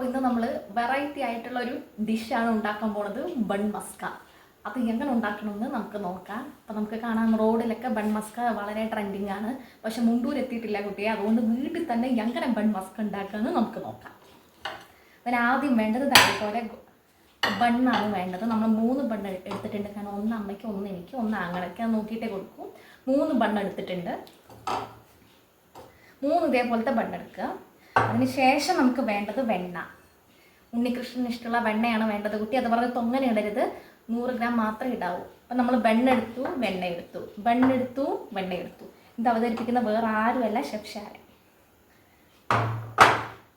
അപ്പോൾ ഇന്ന് നമ്മൾ വെറൈറ്റി ആയിട്ടുള്ള ഒരു ഡിഷാണ് ഉണ്ടാക്കാൻ പോണത്, ബൺ മസ്ക. അത് എങ്ങനെ ഉണ്ടാക്കണമെന്ന് നമുക്ക് നോക്കാം. അപ്പോൾ നമുക്ക് കാണാം റോഡിലൊക്കെ ബൺ മസ്ക വളരെ ട്രെൻഡിങ് ആണ്. പക്ഷെ മുണ്ടൂർ എത്തിയിട്ടില്ല കുട്ടിയെ, അതുകൊണ്ട് വീട്ടിൽ തന്നെ എങ്ങനെ ബൺ മസ്ക ഉണ്ടാക്കാമെന്ന് നമുക്ക് നോക്കാം. അതിന് ആദ്യം വേണ്ടത് അതേപോലെ ബണ്ണാണ് വേണ്ടത്. നമ്മൾ 3 ബണ്ണ് എടുത്തിട്ടുണ്ട്. കാരണം ഒന്ന് അമ്മയ്ക്ക്, ഒന്ന് എനിക്ക്, ഒന്ന് ആങ്ങളയ്ക്ക്. അത് നോക്കിയിട്ടേ കൊടുക്കും. 3 ബണ്ണ് എടുത്തിട്ടുണ്ട്. 3 ഇതേപോലത്തെ ബണ്ണെടുക്കുക. അതിന് ശേഷം നമുക്ക് വേണ്ടത് വെണ്ണ. ഉണ്ണികൃഷ്ണന് ഇഷ്ടമുള്ള വെണ്ണയാണ് വേണ്ടത് കുട്ടി. അത് പറഞ്ഞ് തൊങ്ങനെ ഇടരുത്, 100 ഗ്രാം മാത്രമേ ഇടാവൂ. അപ്പം നമ്മൾ ബണ്ണെടുത്തു, വെണ്ണ എടുത്തു, ബണ്ണെടുത്തു, വെണ്ണ എടുത്തു. ഇത് അവതരിപ്പിക്കുന്ന വേറെ ആരുമല്ല, ഷെഫ് ഷാരൻ.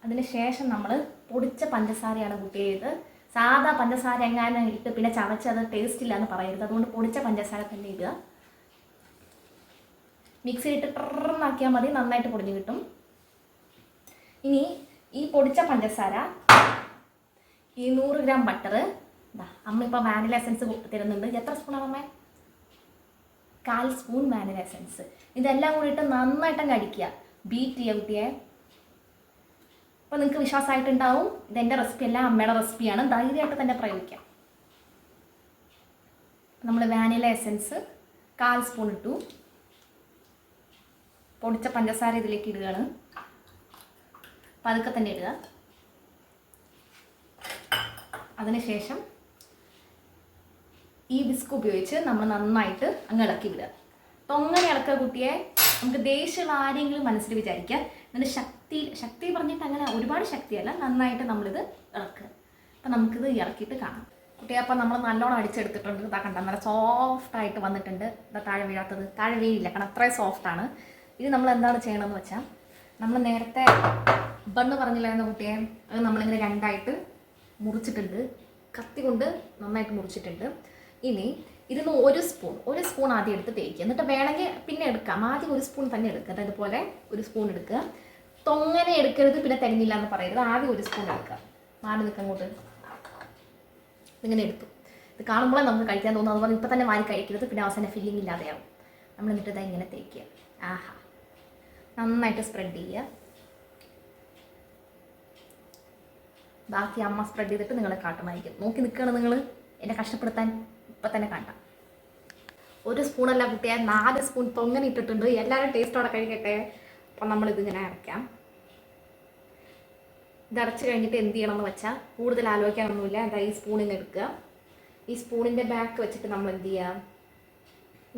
അതിന് ശേഷം നമ്മൾ പൊടിച്ച പഞ്ചസാരയാണ് കുട്ടി ചെയ്ത്. സാധാ പഞ്ചസാര എങ്ങാനും ഇട്ട് പിന്നെ ചവച്ചത് ടേസ്റ്റ് ഇല്ല എന്ന് പറയരുത്. അതുകൊണ്ട് പൊടിച്ച പഞ്ചസാര തന്നെ ഇടുക. മിക്സിയിലിട്ട് ട്രന്നാക്കിയാൽ മതി, നന്നായിട്ട് പൊടിഞ്ഞ് കിട്ടും. ഇനി ഈ പൊടിച്ച പഞ്ചസാര, ഈ 100 ഗ്രാം ബട്ടർ, അമ്മ ഇപ്പോൾ വാനില എസൻസ് തരുന്നുണ്ട്. എത്ര സ്പൂണാണ് അമ്മ? 1/4 സ്പൂൺ വാനില എസൻസ്. ഇതെല്ലാം കൂടിയിട്ട് നന്നായിട്ടും കഴിക്കുക, ബീറ്റ് ചെയ്യുക കുട്ടിയെ. അപ്പോൾ നിങ്ങൾക്ക് വിശ്വാസമായിട്ടുണ്ടാവും ഇതെൻ്റെ റെസിപ്പി അല്ല, അമ്മയുടെ റെസിപ്പിയാണ്. ധൈര്യമായിട്ട് തന്നെ പ്രയോഗിക്കാം. നമ്മൾ വാനില എസൻസ് 1/4 സ്പൂൺ ഇട്ടു. പൊടിച്ച പഞ്ചസാര ഇതിലേക്ക് ഇടുകയാണ്. പതുക്കെ തന്നെ ഇടുക. അതിനുശേഷം ഈ വിസ്ക് ഉപയോഗിച്ച് നമ്മൾ നന്നായിട്ട് അങ്ങ് ഇളക്കി വിടുക. തൊങ്ങനെ ഇളക്കുക കുട്ടിയെ. നമുക്ക് ദേഷ്യമുള്ള ആരെങ്കിലും മനസ്സിൽ വിചാരിക്കുക. എന്നിട്ട് ശക്തി പറഞ്ഞിട്ട് അങ്ങനെ ഒരുപാട് ശക്തിയല്ല, നന്നായിട്ട് നമ്മളിത് ഇളക്കുക. അപ്പം നമുക്കിത് ഇറക്കിയിട്ട് കാണാം കുട്ടിയെ. അപ്പം നമ്മൾ നല്ലോണം അടിച്ചെടുത്തിട്ടുണ്ട്. ഇതാ കണ്ട, നല്ല സോഫ്റ്റായിട്ട് വന്നിട്ടുണ്ട്. ഇതാ താഴെ വീഴാത്തത്, താഴെ വീഴില്ല, കാരണം അത്രയും സോഫ്റ്റാണ്. ഇത് നമ്മൾ എന്താണ് ചെയ്യണമെന്ന് വെച്ചാൽ, നമ്മൾ നേരത്തെ ബണ്ണ് പറഞ്ഞില്ലായിരുന്ന കുട്ടിയെ, അത് നമ്മളിങ്ങനെ 2ആയിട്ട് മുറിച്ചിട്ടുണ്ട്. കത്തി കൊണ്ട് നന്നായിട്ട് മുറിച്ചിട്ടുണ്ട്. ഇനി ഇതിന് ഒരു സ്പൂൺ ആദ്യം എടുത്ത് തേക്കുക. എന്നിട്ട് വേണമെങ്കിൽ പിന്നെ എടുക്കാം. ആദ്യം 1 സ്പൂൺ തന്നെ എടുക്കുക. അതായത് പോലെ 1 സ്പൂൺ എടുക്കുക. തൊങ്ങനെ എടുക്കരുത്, പിന്നെ തരിഞ്ഞില്ല എന്ന് പറയരുത്. ആദ്യം 1 സ്പൂൺ എടുക്കുക. മാറി നിൽക്കുക അങ്ങോട്ട്. ഇങ്ങനെ എടുത്തു. ഇത് കാണുമ്പോഴേ നമുക്ക് കഴിക്കാൻ തോന്നും. അതുപോലെ ഇപ്പം തന്നെ വാരി കഴിക്കരുത്, പിന്നെ അവസാനം ഫില്ലിംഗ് ഇല്ലാതെയാവും. നമ്മൾ എന്നിട്ട് ഇതാ ഇങ്ങനെ തേക്കുക. ആഹാ, നന്നായിട്ട് സ്പ്രെഡ് ചെയ്യുക. ബാക്കി അമ്മ സ്പ്രെഡ് ചെയ്തിട്ട് നിങ്ങളെ കാട്ടുമായിരിക്കും. നോക്കി നിൽക്കുകയാണ് നിങ്ങൾ എന്നെ കഷ്ടപ്പെടുത്താൻ. ഇപ്പം തന്നെ കാട്ടാം. 1 സ്പൂണല്ല കുട്ടിയെ, 4 സ്പൂൺ തൊങ്ങനെ ഇട്ടിട്ടുണ്ട്. എല്ലാവരും ടേസ്റ്റോടെ കഴിക്കട്ടെ. അപ്പം നമ്മളിതിങ്ങനെ അടയ്ക്കാം. ഇതടച്ച് കഴിഞ്ഞിട്ട് എന്ത് ചെയ്യണമെന്ന് വെച്ചാൽ, കൂടുതൽ ആലോചിക്കാനൊന്നുമില്ല. എന്താ, ഈ സ്പൂണിന് എടുക്കുക. ഈ സ്പൂണിൻ്റെ ബാക്ക് വെച്ചിട്ട് നമ്മൾ എന്ത് ചെയ്യുക,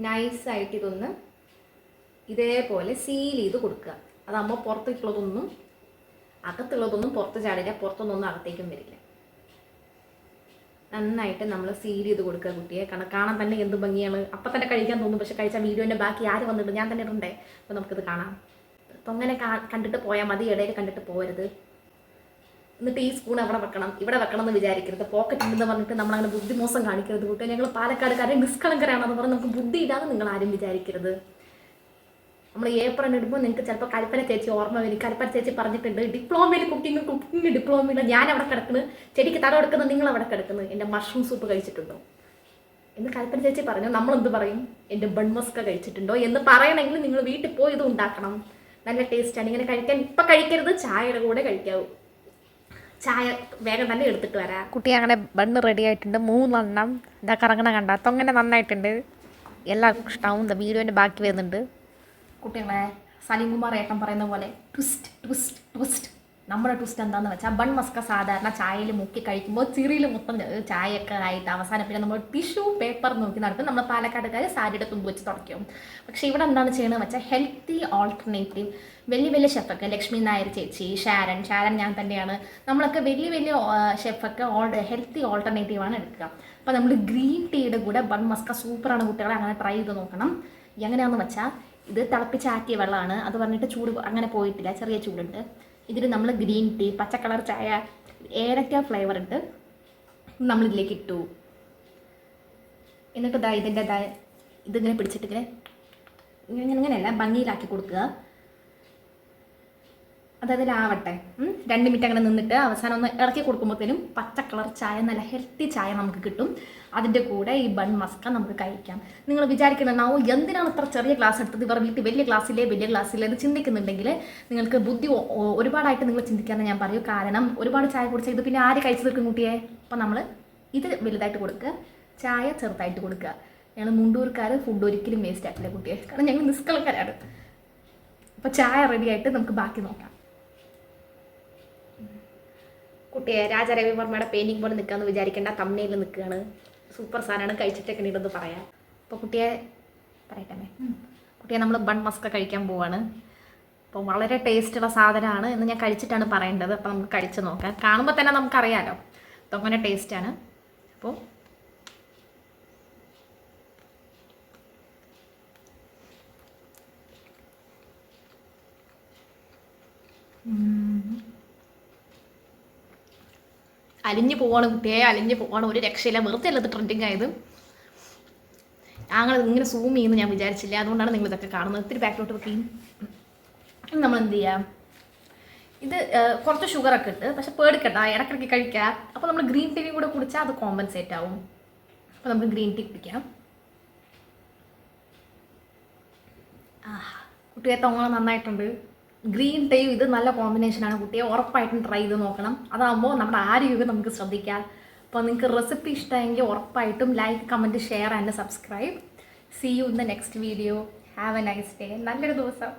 നൈസായിട്ട് ഇതൊന്ന് ഇതേപോലെ സീൽ ചെയ്ത് കൊടുക്കുക. അതാകുമ്പോൾ പുറത്തേക്കുള്ളതൊന്നും അകത്തുള്ളതൊന്നും പുറത്ത് ചാടില്ല, പുറത്തൊന്നും അകത്തേക്കും വരില്ല. നന്നായിട്ട് നമ്മൾ സീൽ ചെയ്ത് കൊടുക്കുക കുട്ടിയെ. കാരണം കാണാൻ തന്നെ എന്ത് ഭംഗിയാണ്. അപ്പം തന്നെ കഴിക്കാൻ തോന്നും. പക്ഷെ കഴിച്ച വീഡിയോൻ്റെ ബാക്കി ആര് വന്നിട്ട്, ഞാൻ തന്നെ ഇടണ്ടേ. അപ്പോൾ നമുക്കിത് കാണാം. അപ്പം അങ്ങനെ കണ്ടിട്ട് പോയാൽ മതി, ഇടയിൽ കണ്ടിട്ട് പോകരുത്. എന്നിട്ട് ഈ സ്പൂൺ അവിടെ വെക്കണം, ഇവിടെ വെക്കണം എന്ന് വിചാരിക്കരുത്. പോക്കറ്റ് ഉണ്ടെന്ന് പറഞ്ഞിട്ട് നമ്മളങ്ങനെ ബുദ്ധിമോശം കാണിക്കരുത് കുട്ടിയെ. ഞങ്ങൾ പാലക്കാടുകാരെ നിഷ്കളങ്കരാണെന്ന് പറഞ്ഞ് നമുക്ക് ബുദ്ധി ഇല്ലാതെ നിങ്ങൾ ആരും വിചാരിക്കരുത്. നമ്മൾ ഏപ്രിൽ ഇടുമ്പോൾ നിങ്ങൾക്ക് ചിലപ്പോൾ കൽപ്പന ചേച്ചി ഓർമ്മ വരും. കൽപ്പന ചേച്ചി പറഞ്ഞിട്ടുണ്ട്, ഡിപ്ലോമയിൽ കുക്കിംഗ് ഡിപ്ലോമയിൽ ഞാൻ അവിടെ കിടക്കുന്നത്, ചെടിക്ക് തടം എടുക്കുന്നത് നിങ്ങൾ അവിടെ കിടക്കുന്നത്. എൻ്റെ മഷ്റൂം സൂപ്പ് കഴിച്ചിട്ടുണ്ടോ എന്ന് കൽപ്പന ചേച്ചി പറഞ്ഞു. നമ്മളെന്ത് പറയും, എൻ്റെ ബൺ മസ്ക കഴിച്ചിട്ടുണ്ടോ എന്ന് പറയണമെങ്കിൽ നിങ്ങൾ വീട്ടിൽ പോയി ഇത് ഉണ്ടാക്കണം. നല്ല ടേസ്റ്റാണ്. ഇങ്ങനെ കഴിക്കാൻ ഇപ്പം കഴിക്കരുത്, ചായയുടെ കൂടെ കഴിക്കാവൂ. ചായ വേഗം തന്നെ എടുത്തിട്ട് വരാം. കുട്ടി അങ്ങനെ ബണ്ണ് റെഡി ആയിട്ടുണ്ട്. 3 എണ്ണം ഇതാ കറങ്ങണ കണ്ട തൊങ്ങനെ നന്നായിട്ടുണ്ട്. എല്ലാവർക്കും ഇഷ്ടമാവും. എന്താ വീഡിയോൻ്റെ ബാക്കി വരുന്നുണ്ട്. കുട്ടികളെ, സലീം കുമാർ ഏട്ടൻ പറയുന്ന പോലെ ട്വിസ്റ്റ് ട്വിസ്റ്റ് ട്വിസ്റ്റ്. നമ്മുടെ ട്വിസ്റ്റ് എന്താണെന്ന് വെച്ചാൽ, ബൺ മസ്ക സാധാരണ ചായയിൽ മുക്കി കഴിക്കുമ്പോൾ ചിറിയിൽ മൊത്തം ചായയൊക്കെ ആയിട്ട് അവസാനം പിന്നെ നമ്മൾ ടിഷ്യൂ പേപ്പർ നോക്കി നടക്കും. നമ്മൾ പാലക്കാടുകാർ സാരിയുടെ തുമ്പ് വെച്ച് തുടയ്ക്കും. പക്ഷേ ഇവിടെ എന്താണ് ചെയ്യണമെന്ന് വെച്ചാൽ, ഹെൽത്തി ഓൾട്ടർനേറ്റീവ്. വലിയ ഷെഫൊക്കെ, ലക്ഷ്മി നായർ ചേച്ചി, ഷാരൻ ഞാൻ തന്നെയാണ്, നമ്മളൊക്കെ വലിയ ഷെഫൊക്കെ ഹെൽത്തി ഓൾട്ടർനേറ്റീവാണ് എടുക്കുക. അപ്പോൾ നമ്മൾ ഗ്രീൻ ടീയുടെ കൂടെ ബൺ മസ്ക സൂപ്പറാണ് കുട്ടികളെ. അങ്ങനെ ട്രൈ ചെയ്ത് നോക്കണം. എങ്ങനെയാണെന്ന് വെച്ചാൽ, ഇത് തിളപ്പിച്ചാറ്റിയ വെള്ളമാണ്. അത് പറഞ്ഞിട്ട് ചൂട് അങ്ങനെ പോയിട്ടില്ല, ചെറിയ ചൂടുണ്ട്. ഇതിൽ നമ്മൾ ഗ്രീൻ ടീ, പച്ച കളർ ചായ, ഏലക്ക ഫ്ലേവർ ഉണ്ട്, നമ്മളിതിലേക്ക് ഇട്ടു. എന്നിട്ട് ഇതിങ്ങനെ പിടിച്ചിട്ട് ഇങ്ങനെയല്ല, ഭംഗിയിലാക്കി കൊടുക്കുക. അതതിലാവട്ടെ. 2 മിനിറ്റ് അങ്ങനെ നിന്നിട്ട് അവസാനം ഒന്ന് ഇറക്കി കൊടുക്കുമ്പോഴത്തേനും പച്ച കളർ ചായ, നല്ല ഹെൽത്തി ചായ നമുക്ക് കിട്ടും. അതിൻ്റെ കൂടെ ഈ ബൺ മസ്ക നമുക്ക് കഴിക്കാം. നിങ്ങൾ വിചാരിക്കുന്നുണ്ടാവും എന്തിനാണ് ഇത്ര ചെറിയ ഗ്ലാസ് എടുത്തത്, ഇവർ വീട്ടിൽ വലിയ ഗ്ലാസ്സിലെ എന്ന് ചിന്തിക്കുന്നുണ്ടെങ്കിൽ നിങ്ങൾക്ക് ബുദ്ധി ഒരുപാടായിട്ട് നിങ്ങൾ ചിന്തിക്കാമെന്ന് ഞാൻ പറയൂ. കാരണം ഒരുപാട് ചായ കുടിച്ചാൽ ഇത് പിന്നെ ആര് കഴിച്ചു തീർക്കും കുട്ടിയെ? അപ്പം നമ്മൾ ഇത് വലുതായിട്ട് കൊടുക്കുക, ചായ ചെറുതായിട്ട് കൊടുക്കുക. ഞങ്ങൾ മുണ്ടൂർക്കാർ ഫുഡ് ഒരിക്കലും വേസ്റ്റ് ആക്കില്ല കുട്ടിയെ, കാരണം ഞങ്ങൾ നിഷ്കളങ്കരാണ്. അപ്പോൾ ചായ റെഡിയായിട്ട് നമുക്ക് ബാക്കി നോക്കാം. കുട്ടിയെ രാജാ രവിവർമ്മയുടെ പെയിൻറ്റിങ് പോലെ നിൽക്കാമെന്ന് വിചാരിക്കേണ്ട, തമ്മനയിൽ നിൽക്കുകയാണ്. സൂപ്പർ സാധനമാണ്, കഴിച്ചിട്ടൊക്കെ ഉണ്ടെന്ന് പറയാം. അപ്പോൾ കുട്ടിയെ പറയട്ടെ, കുട്ടിയെ നമ്മൾ ബൺ മസ്ക കഴിക്കാൻ പോവാണ്. അപ്പോൾ വളരെ ടേസ്റ്റുള്ള സാധനമാണ് എന്ന് ഞാൻ കഴിച്ചിട്ടാണ് പറയേണ്ടത്. അപ്പോൾ നമുക്ക് കഴിച്ച് നോക്കാം. കാണുമ്പോൾ തന്നെ നമുക്കറിയാമല്ലോ അങ്ങനെ ടേസ്റ്റാണ്. അപ്പോൾ അലിഞ്ഞു പോവാണ് കുട്ടിയെ, അലിഞ്ഞു പോവാണ്. ഒരു രക്ഷയില്ല, വെറുതെ അല്ലത് ട്രെൻഡിങ് ആയത്. ഞങ്ങൾ ഇങ്ങനെ സൂം ചെയ്യുന്നു ഞാൻ വിചാരിച്ചില്ല, അതുകൊണ്ടാണ് നിങ്ങളിതൊക്കെ കാണുന്നത്. ഒത്തിരി ബാക്കിലോട്ട് വെക്കുകയും നമ്മൾ എന്ത് ചെയ്യാം, ഇത് കുറച്ച് ഷുഗറൊക്കെ ഇട്ട്, പക്ഷെ പേടിക്കണ്ട, ഇടയ്ക്കിടയ്ക്ക് കഴിക്കാം. അപ്പോൾ നമ്മൾ ഗ്രീൻ ടീയും കൂടെ കുടിച്ചാൽ അത് കോമ്പൻസേറ്റ് ആവും. അപ്പോൾ നമുക്ക് ഗ്രീൻ ടീ കുടിക്കാം. കുട്ടിയെ തൊങ്ങണം നന്നായിട്ടുണ്ട്. ഗ്രീൻ ടീയും ഇത് നല്ല കോമ്പിനേഷനാണ് കുട്ടിയെ, ഉറപ്പായിട്ടും ട്രൈ ചെയ്ത് നോക്കണം. അതാകുമ്പോൾ നമ്മുടെ ആരോഗ്യം നമുക്ക് ശ്രദ്ധിക്കാം. അപ്പോൾ നിങ്ങൾക്ക് റെസിപ്പി ഇഷ്ടമെങ്കിൽ ഉറപ്പായിട്ടും like, comment, share and subscribe. See you in the next video. Have a nice day. നല്ലൊരു ദിവസം.